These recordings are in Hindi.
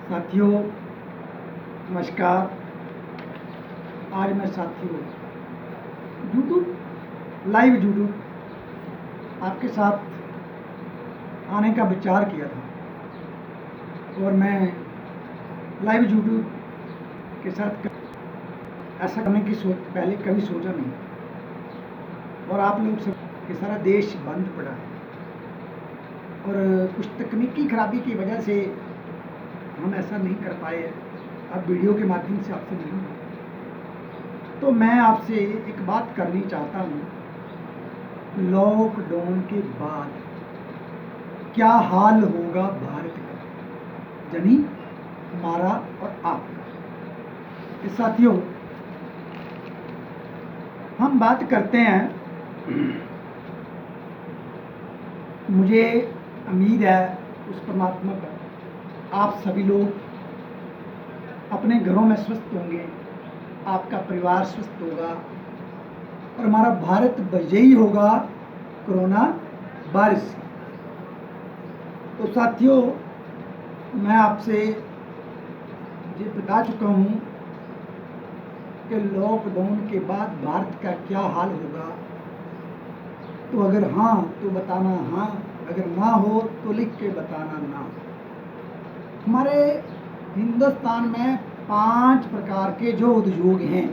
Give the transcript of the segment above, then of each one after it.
साथियों नमस्कार। आज मैं साथियों लाइव यूट्यूब आपके साथ आने का विचार किया था और मैं लाइव यूट्यूब के साथ ऐसा करने की पहले कभी सोचा नहीं। और आप लोग सब कि सारा देश बंद पड़ा है और कुछ तकनीकी खराबी की वजह से हम ऐसा नहीं कर पाए। अब वीडियो के माध्यम से आपसे मिलूँगा तो मैं आपसे एक बात करनी चाहता हूँ। लॉकडाउन के बाद क्या हाल होगा भारत का, यानी हमारा और आपका। साथियों हम बात करते हैं, मुझे उम्मीद है उस परमात्मा पर आप सभी लोग अपने घरों में स्वस्थ होंगे, आपका परिवार स्वस्थ होगा और हमारा भारत विजयी होगा कोरोना वायरस से। तो साथियों मैं आपसे ये बता चुका हूँ कि लॉकडाउन के बाद भारत का क्या हाल होगा। तो अगर हाँ तो बताना हाँ, अगर ना हो तो लिख के बताना ना। हमारे हिंदुस्तान में 5 प्रकार के जो उद्योग हैं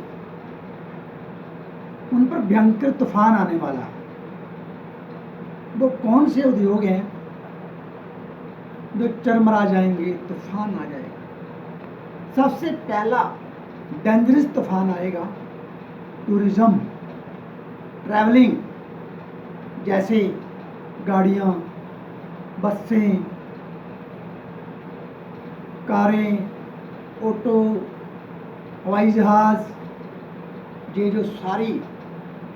उन पर भयंकर तूफान आने वाला है। वो कौन से उद्योग हैं जो चरमरा जाएंगे, तूफान आ जाएगा। सबसे पहला डेंजरस तूफान आएगा टूरिज्म, ट्रैवलिंग, जैसे गाड़ियाँ, बसें, कारें, ऑटो, हवाई जहाज़, ये जो सारी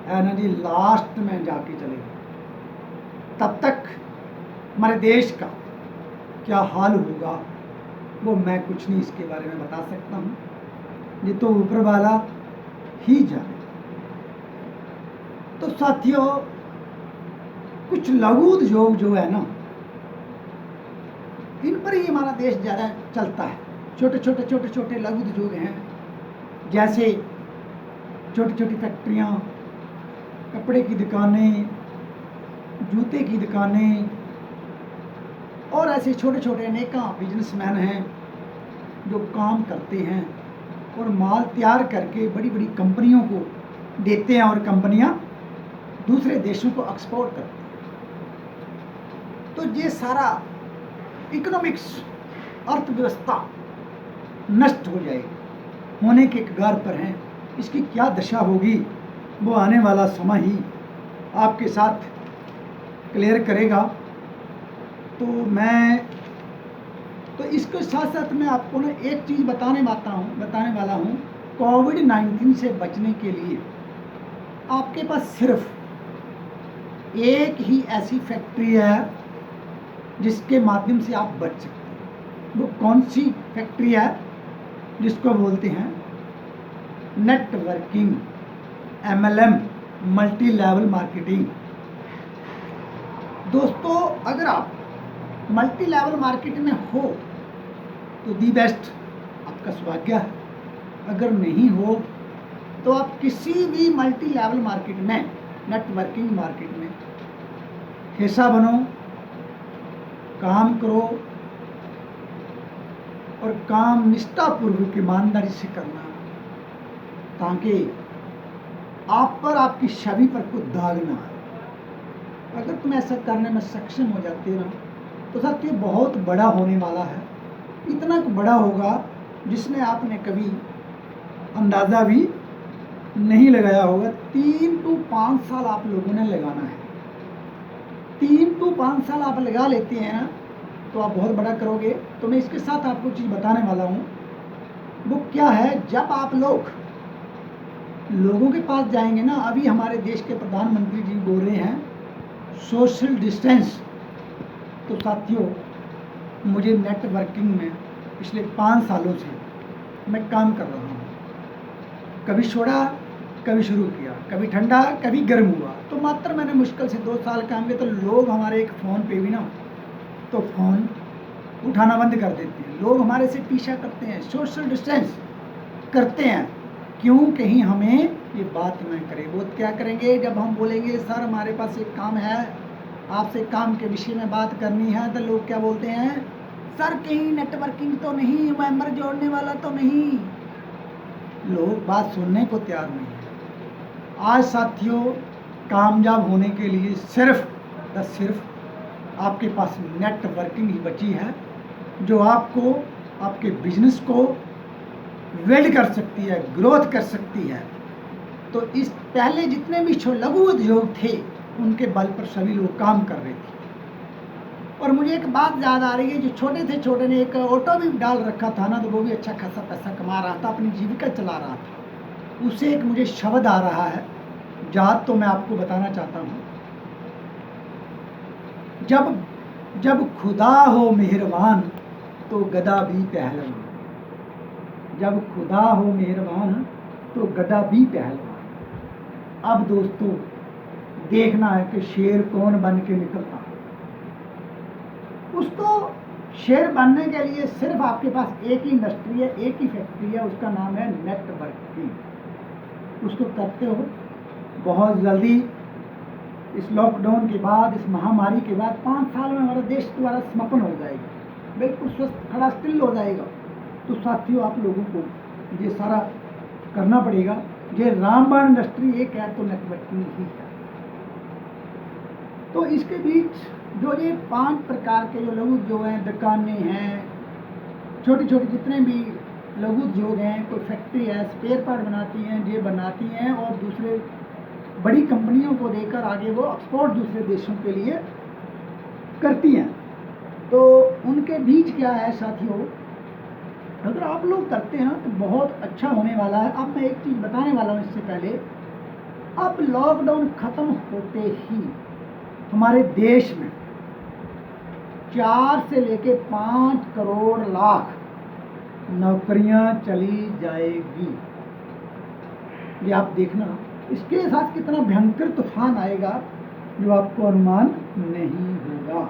है ना जी लास्ट में जाके चलेगी। तब तक हमारे देश का क्या हाल होगा वो मैं कुछ नहीं इसके बारे में बता सकता हूँ, ये तो ऊपर वाला ही जाने। तो साथियों कुछ लघु उद्योग जो है ना इन पर ही हमारा देश ज़्यादा चलता है। छोटे छोटे लघु उद्योग हैं, जैसे छोटी छोटी फैक्ट्रियाँ, कपड़े की दुकानें, जूते की दुकानें और ऐसे छोटे छोटे अनेक बिजनेसमैन हैं जो काम करते हैं और माल तैयार करके बड़ी बड़ी कंपनियों को देते हैं और कंपनियां दूसरे देशों को एक्सपोर्ट करती हैं। तो ये सारा इकोनॉमिक्स, अर्थव्यवस्था नष्ट हो जाएगी, होने के कगार पर हैं। इसकी क्या दशा होगी वो आने वाला समय ही आपके साथ क्लियर करेगा। तो इसके साथ साथ मैं आपको ना एक चीज़ बताने वाला हूँ। कोविड-19 से बचने के लिए आपके पास सिर्फ एक ही ऐसी फैक्ट्री है जिसके माध्यम से आप बच सकते हैं। वो कौन सी फैक्ट्री है? जिसको बोलते हैं networking, MLM, multi level marketing. दोस्तों अगर आप मल्टी लेवल मार्केटिंग में हो तो दी बेस्ट, आपका सौभाग्य है। अगर नहीं हो तो आप किसी भी मल्टी लेवल मार्केट में, नेटवर्किंग मार्केट में हिस्सा बनो, काम करो और काम निष्ठापूर्वक ईमानदारी से करना, ताकि आप पर, आपकी छवि पर कोई दाग ना आए। अगर तुम ऐसा करने में सक्षम हो जाते हो ना तो साथियों बहुत बड़ा होने वाला है। इतना बड़ा होगा जिसने आपने कभी अंदाज़ा भी नहीं लगाया होगा। 3 to 5 साल आप लोगों ने लगाना है। 3 to 5 साल आप लगा लेते हैं ना तो आप बहुत बड़ा करोगे। तो मैं इसके साथ आपको चीज़ बताने वाला हूँ। वो क्या है, जब आप लोगों के पास जाएंगे ना, अभी हमारे देश के प्रधानमंत्री जी बोल रहे हैं सोशल डिस्टेंस। तो साथियों मुझे नेटवर्किंग में पिछले 5 सालों से मैं काम कर रहा हूँ। कभी छोड़ा, कभी शुरू किया, कभी ठंडा, कभी गर्म हुआ। तो मात्र मैंने मुश्किल से 2 साल काम किया तो लोग हमारे एक फ़ोन पे भी ना तो फ़ोन उठाना बंद कर देते हैं। लोग हमारे से पीछा करते हैं, सोशल डिस्टेंस करते हैं, क्यों? कहीं हमें ये बात न करे। वो क्या करेंगे? जब हम बोलेंगे सर हमारे पास एक काम है, आपसे काम के विषय में बात करनी है, तो लोग क्या बोलते हैं? सर कहीं नेटवर्किंग तो नहीं, मेंबर जोड़ने वाला तो नहीं। लोग बात सुनने को तैयार नहीं है। आज साथियों, कामयाब होने के लिए सिर्फ आपके पास नेटवर्किंग ही बची है, जो आपको आपके बिजनेस को बिल्ड कर सकती है, ग्रोथ कर सकती है। तो इस पहले जितने भी लघु उद्योग थे, उनके बल पर सभी लोग काम कर रहे थे। और मुझे एक बात याद आ रही है, जो छोटे थे, छोटे ने एक ऑटो भी डाल रखा था ना, तो वो भी अच्छा खासा पैसा कमा रहा था, अपनी जीविका चला रहा था। उससे एक मुझे शब्द आ रहा है याद, तो मैं आपको बताना चाहता हूँ। जब खुदा हो मेहरबान तो गदा भी पहलवान। जब खुदा हो मेहरबान तो गदा भी पहलवान। अब दोस्तों देखना है कि शेर कौन बन के निकलता है। उसको शेर बनने के लिए सिर्फ आपके पास एक ही इंडस्ट्री है, एक ही फैक्ट्री है, उसका नाम है नेटवर्किंग। उसको करते हो बहुत जल्दी। इस लॉकडाउन के बाद, इस महामारी के बाद 5 साल में हमारा देश दोबारा समापन हो जाएगा, बिल्कुल स्वस्थ खड़ा स्टिल हो जाएगा। तो साथियों, आप लोगों को ये सारा करना पड़ेगा। ये रामबाण इंडस्ट्री एक है तो नेटवर्किंग ही है। तो इसके बीच जो ये 5 प्रकार के जो लघु उद्योग हैं, दुकानें हैं, छोटी छोटी जितने भी लघु उद्योग हैं, कोई फैक्ट्री है, स्पेयर पार्ट बनाती हैं, ये बनाती हैं और दूसरे बड़ी कंपनियों को देकर आगे वो एक्सपोर्ट दूसरे देशों के लिए करती हैं। तो उनके बीच क्या है साथियों, अगर आप लोग करते हैं तो बहुत अच्छा होने वाला है। अब मैं एक चीज़ बताने वाला हूँ इससे पहले। अब लॉकडाउन खत्म होते ही हमारे देश में 4 से लेके 5 करोड़ लाख नौकरियां चली जाएगी। ये आप देखना, इसके साथ कितना भयंकर तूफान आएगा जो आपको अनुमान नहीं होगा।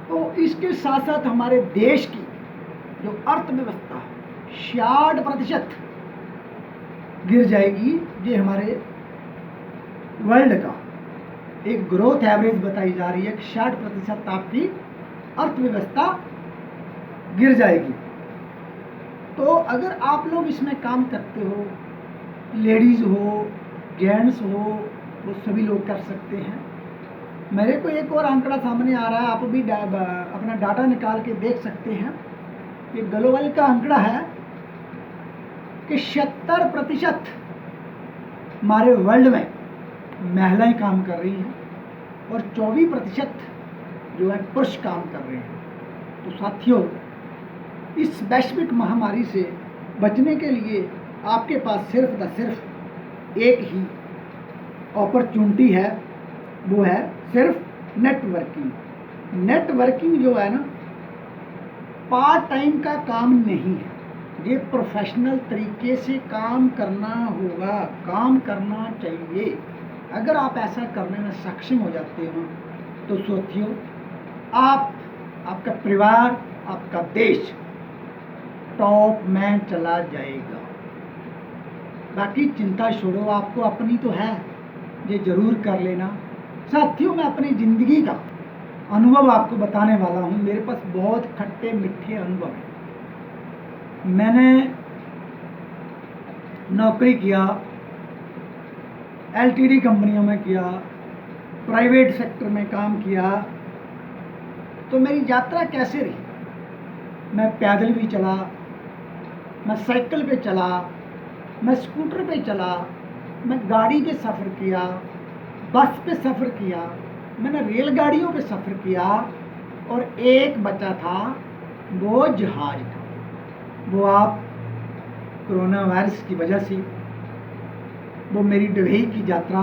तो इसके साथ साथ हमारे देश की जो अर्थव्यवस्था 66% गिर जाएगी। ये हमारे वर्ल्ड का एक ग्रोथ एवरेज बताई जा रही है कि 60% आपकी अर्थव्यवस्था गिर जाएगी। तो अगर आप लोग इसमें काम करते हो, लेडीज़ हो, जेंट्स हो, वो सभी लोग कर सकते हैं। मेरे को एक और आंकड़ा सामने आ रहा है, आप भी अपना डाटा निकाल के देख सकते हैं। ये ग्लोबल का आंकड़ा है कि 70% हमारे वर्ल्ड में महिलाएं काम कर रही हैं और 24% जो है पुरुष काम कर रहे हैं। तो साथियों, इस वैश्विक महामारी से बचने के लिए आपके पास सिर्फ एक ही अपॉर्चुनिटी है, वो है सिर्फ नेटवर्किंग। नेटवर्किंग जो है ना, पार्ट टाइम का काम नहीं है, ये प्रोफेशनल तरीके से काम करना होगा, काम करना चाहिए। अगर आप ऐसा करने में सक्षम हो जाते हो तो सोचियो, आपका परिवार, आपका देश टॉप में चला जाएगा। बाकी चिंता छोड़ो, आपको अपनी तो है, ये जरूर कर लेना। साथियों, मैं अपनी ज़िंदगी का अनुभव आपको बताने वाला हूँ। मेरे पास बहुत खट्टे मीठे अनुभव हैं। मैंने नौकरी किया, एलटीडी कंपनियों में किया, प्राइवेट सेक्टर में काम किया। तो मेरी यात्रा कैसे रही? मैं पैदल भी चला, मैं साइकिल पे चला, मैं स्कूटर पे चला, मैं गाड़ी पे सफ़र किया, बस पे सफ़र किया, मैंने रेलगाड़ियों पे सफ़र किया और एक बचा था वो जहाज था। वो आप कोरोना वायरस की वजह से, वो मेरी दुबई की यात्रा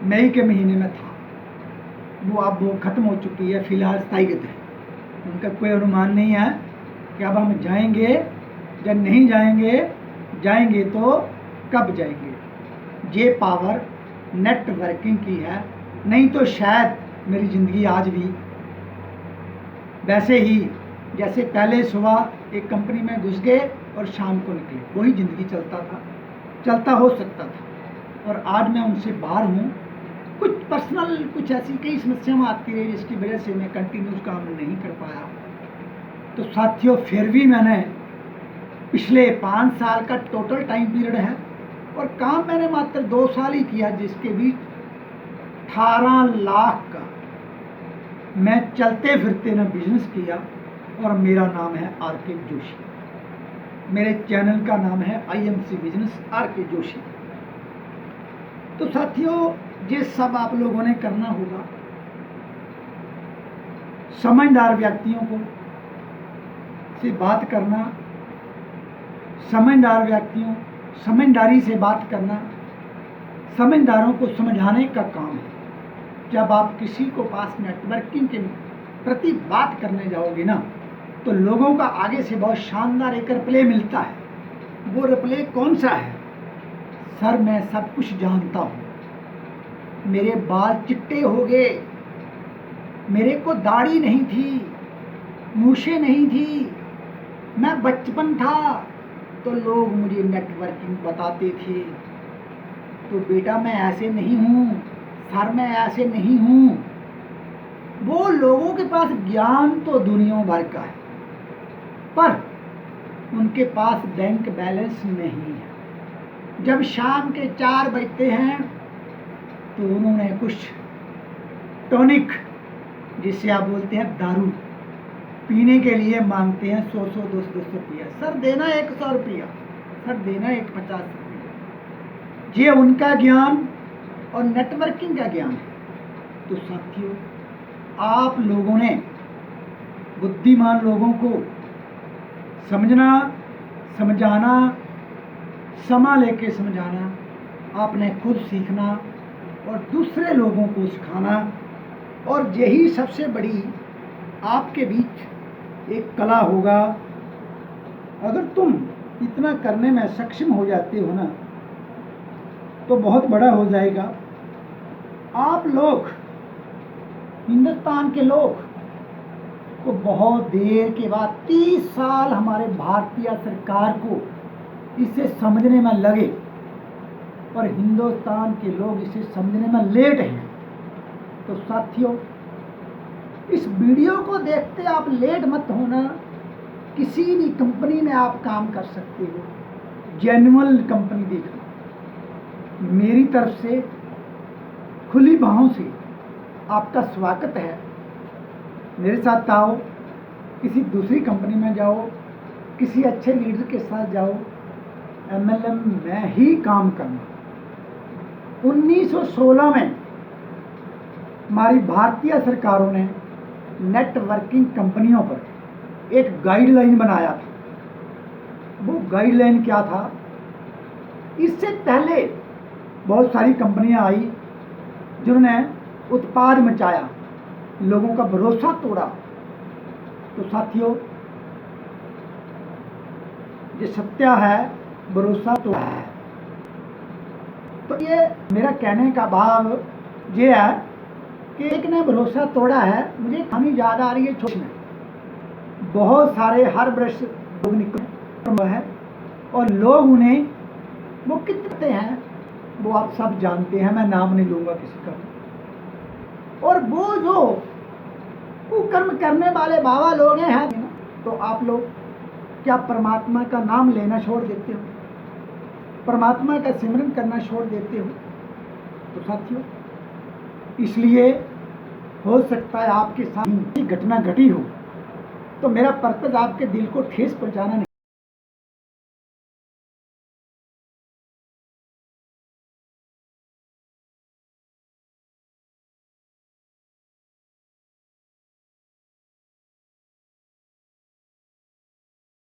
मई के महीने में था, वो अब वो ख़त्म हो चुकी है, फ़िलहाल स्थगित है। उनका कोई अनुमान नहीं है कि अब हम जाएंगे या नहीं जाएंगे, जाएंगे तो कब जाएंगे। ये पावर नेटवर्किंग की है, नहीं तो शायद मेरी ज़िंदगी आज भी वैसे ही जैसे पहले सुबह एक कंपनी में घुस गए और शाम को निकले, वही ज़िंदगी चलता हो सकता था। और आज मैं उनसे बाहर हूँ। कुछ पर्सनल कुछ ऐसी कई समस्याएं आती रही जिसकी वजह से मैं कंटिन्यूस काम नहीं कर पाया। तो साथियों, फिर भी मैंने पिछले 5 साल का टोटल टाइम पीरियड है और काम मैंने मात्र 2 साल ही किया, जिसके बीच 18 लाख का मैं चलते फिरते ना बिजनेस किया। और मेरा नाम है आर.के. जोशी। मेरे चैनल का नाम है IMC बिजनेस आर.के. जोशी। तो साथियों, ये सब आप लोगों ने करना होगा। समझदार व्यक्तियों को से बात करना, समझदारी से बात करना, समझदारों को समझाने का काम है। जब आप किसी को पास नेटवर्किंग के प्रति बात करने जाओगे ना, तो लोगों का आगे से बहुत शानदार एक रिप्ले मिलता है। वो रिप्ले कौन सा है? सर, मैं सब कुछ जानता हूँ, मेरे बाल चिट्टे हो गए, मेरे को दाढ़ी नहीं थी, मूछें नहीं थी, मैं बचपन था तो लोग मुझे नेटवर्किंग बताते थे। तो बेटा, मैं ऐसे नहीं हूँ, सर मैं ऐसे नहीं हूँ। वो लोगों के पास ज्ञान तो दुनिया भर का है, पर उनके पास बैंक बैलेंस नहीं है। जब शाम के 4 बजते हैं तो उन्होंने कुछ टॉनिक, जिसे आप बोलते हैं दारू, पीने के लिए मांगते हैं 100-100, 200-200 रुपया। सर देना 100 रुपया, सर देना 150 रुपया। ये उनका ज्ञान और नेटवर्किंग का ज्ञान है। तो साथियों, आप लोगों ने, बुद्धिमान लोगों को समझना, समझाना, समय लेके समझाना, आपने खुद सीखना और दूसरे लोगों को सिखाना। और यही सबसे बड़ी आपके बीच एक कला होगा। अगर तुम इतना करने में सक्षम हो जाते हो ना, तो बहुत बड़ा हो जाएगा। आप लोग, हिंदुस्तान के लोग को बहुत देर के बाद 30 साल हमारे भारतीय सरकार को इसे समझने में लगे, और हिंदुस्तान के लोग इसे समझने में लेट हैं। तो साथियों, इस वीडियो को देखते आप लेट मत होना। किसी भी कंपनी में आप काम कर सकते हो, जेन्युइन कंपनी देखना। मेरी तरफ से खुली बाहों से आपका स्वागत है। मेरे साथ आओ, किसी दूसरी कंपनी में जाओ, किसी अच्छे लीडर के साथ जाओ, MLM में ही काम करना। 1916 में हमारी भारतीय सरकारों ने नेटवर्किंग कंपनियों पर एक गाइडलाइन बनाया था। वो गाइडलाइन क्या था? इससे पहले बहुत सारी कंपनियां आई जिन्होंने उत्पाद मचाया, लोगों का भरोसा तोड़ा। तो साथियों, ये सत्य है, भरोसा तोड़ा है। तो ये मेरा कहने का भाव ये है कि एक ने भरोसा तोड़ा है। मुझे कहानी याद आ रही है, छोटी में बहुत सारे हर वर्ष लोग निकले है और लोग उन्हें, वो कितने हैं वो आप सब जानते हैं, मैं नाम नहीं लूंगा किसी का। और वो जो कुकर्म करने वाले बाबा लोग हैं, तो आप लोग क्या परमात्मा का नाम लेना छोड़ देते हो? परमात्मा का सिमरन करना छोड़ देते हो? तो साथियों, इसलिए हो सकता है आपके साथ घटना घटी हो, तो मेरा पर्पज आपके दिल को ठेस पहुंचाना नहीं।